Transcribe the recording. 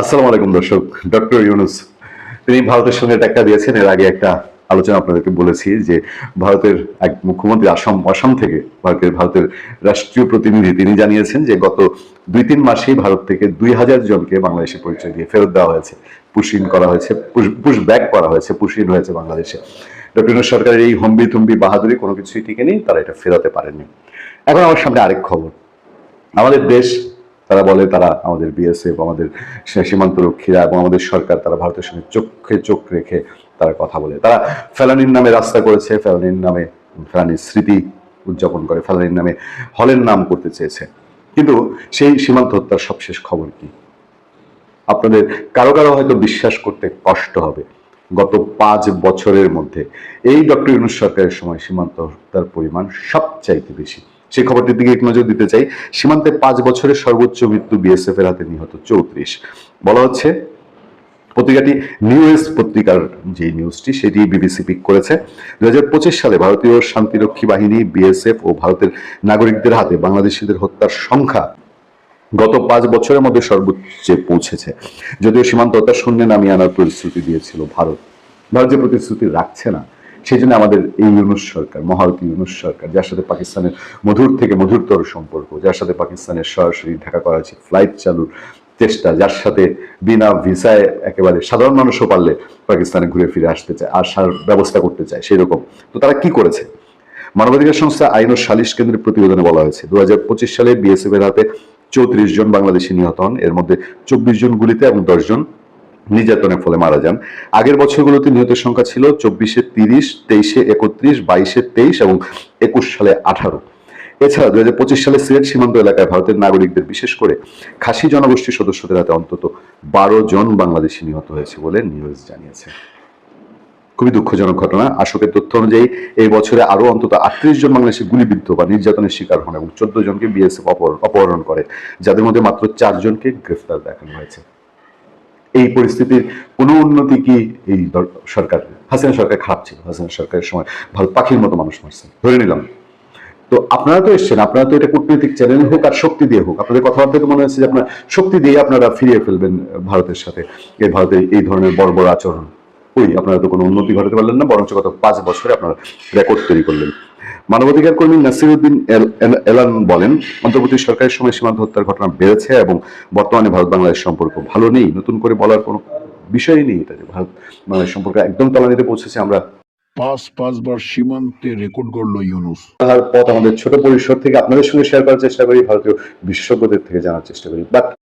আসসালামু আলাইকুম দর্শক। ডক্টর ইউনূস তিনি ভারতের সঙ্গে টেক্কা দিয়েছেন। এর আগে একটা আলোচনা আপনাদেরকে বলেছি যে ভারতের এক মুখ্যমন্ত্রী আসাম থেকে ভারতের রাষ্ট্রীয় প্রতিনিধি তিনি জানিয়েছেন যে গত 2-3 মাসেই ভারত থেকে 2000 জনকে বাংলাদেশের পরিচয় দিয়ে ফেরত দেওয়া হয়েছে, পুশ-ইন করা হয়েছে, পুশ ব্যাক করা হয়েছে, পুশ-ইন হয়েছে বাংলাদেশে। ডক্টর ইউনূস সরকারের এই হম্বি-তম্বি বাহাদুরি কোনো কিছুই টিকে নেই, তারা এটা ফেরাতে পারেননি। এখন আমার সামনে আরেক খবর, আমাদের দেশ, তারা বলে তারা আমাদের বিএসএফ, আমাদের সীমান্ত রক্ষীরা এবং আমাদের সরকার, তারা ভারতের সঙ্গে চোখে চোখ রেখে তারা কথা বলে। তারা ফেলানির নামে রাস্তা করেছে, ফেলানির নামে ফেলানির স্মৃতি উদযাপন করে, ফেলানির নামে হলের নাম করতে চেয়েছে। কিন্তু সেই সীমান্ত হত্যার সবশেষ খবর কি? আপনাদের কারো কারো হয়তো বিশ্বাস করতে কষ্ট হবে, গত 5 বছরের মধ্যে এই ডক্টর ইউনূস সরকারের সময় সীমান্ত হত্যার পরিমাণ সবচাইতে বেশি। সেই খবরটির দিকে এক নজর দিতে চাই। সীমান্তে 5 বছরের সর্বোচ্চ মৃত্যু বিএসএফ এর হাতে নিহত 34। বলা হচ্ছে, পত্রিকাটি নিউজ পত্রিকার যে নিউজটি সেটি বিবিসি পিক করেছে, 2025 সালে ভারতীয় শান্তিরক্ষী বাহিনী বিএসএফ ও ভারতের নাগরিকদের হাতে বাংলাদেশিদের হত্যার সংখ্যা গত 5 বছরের মধ্যে সর্বোচ্চে পৌঁছেছে। যদিও সীমান্ত হত্যা শূন্যে নামিয়ে আনার প্রতিশ্রুতি দিয়েছিল ভারত, ভারত যে প্রতিশ্রুতি রাখছে না, সেই জন্য আমাদের এই ইউনূস সরকার, মহারথী ইউনূস সরকার, যার সাথে পাকিস্তানের মধুর থেকে মধুরতর সম্পর্ক, যার সাথে পাকিস্তানের সরাসরি ঢাকা করাচি ফ্লাইট চালুর চেষ্টা, যার সাথে বিনা ভিসায় একেবারে সাধারণ মানুষও পারলে পাকিস্তানে ঘুরে ফিরে আসতে চায়, আসার ব্যবস্থা করতে চায়, সেই রকম। তো তারা কি করেছে? মানবাধিকার সংস্থা আইন ও সালিশ কেন্দ্রের প্রতিবেদনে বলা হয়েছে, 2025 সালে বিএসএফ এর হাতে 34 জন বাংলাদেশি নিহত হন। এর মধ্যে 24 জন গুলিতে এবং 10 জন নির্যাতনের ফলে মারা যান। আগের বছরগুলোতে নিহতের সংখ্যা ছিল 24-এ 30, 23-এ 31, 22-এ 23 এবং 21 সালে 18। এছাড়া 2025 সালে সিলেট সীমান্ত এলাকায় ভারতের নাগরিকদের, বিশেষ করে খাসি জনগোষ্ঠীর সদস্যদের হাতে অন্তত 12 জন বাংলাদেশি নিহত হয়েছে বলে নিউজ জানিয়েছে। খুবই দুঃখজনক ঘটনা। আশোকের তথ্য অনুযায়ী এই বছরে আরো অন্তত 38 জন বাংলাদেশি গুলিবিদ্ধ বা নির্যাতনের শিকার হন এবং 14 জনকে বিএসএফ অপহরণ করে, যাদের মধ্যে মাত্র 4 জনকে গ্রেফতার দেখানো হয়েছে। এই পরিস্থিতির কোনো উন্নতি কি এই সরকার, হাসিনা সরকার খারাপ ছিল? হাসিনা সরকারের সময় ভারত পাখির মতো মানুষ মারছে, ধরে নিলাম। তো আপনারা তো এসছেন, আপনারা তো এটা কূটনৈতিক চ্যানেল হোক আর শক্তি দিয়ে হোক, আপনাদের কথাবার্তা তো মনে হচ্ছে যে আপনার শক্তি দিয়ে আপনারা ফিরিয়ে ফেলবেন ভারতের সাথে ভারতের এই ধরনের বর্বর আচরণ। ওই আপনারা তো কোনো উন্নতি ঘটাতে পারলেন না, বরঞ্চ গত 5 বছরে আপনারা রেকর্ড তৈরি করলেন। মানবাধিকার কর্মী নাসিরউদ্দিন এলান বলেন, অন্তর্বর্তী সরকারের সময় সীমান্ত হত্যার ঘটনা বেড়েছে এবং বর্তমানে ভারত বাংলাদেশ সম্পর্ক ভালো নেই। নতুন করে বলার কোনো বিষয়ই নেই, এটা যে ভারত বাংলাদেশ সম্পর্ক একদম তলানিতে পৌঁছেছে। আমরা পাঁচবার সীমান্তে রেকর্ড গড়ল ইউনূস। তার পথ আমাদের ছোট পরিসর থেকে আপনাদের সঙ্গে শেয়ার করার চেষ্টা করি, ভারতীয় বিশেষজ্ঞদের থেকে জানার চেষ্টা করি। বাট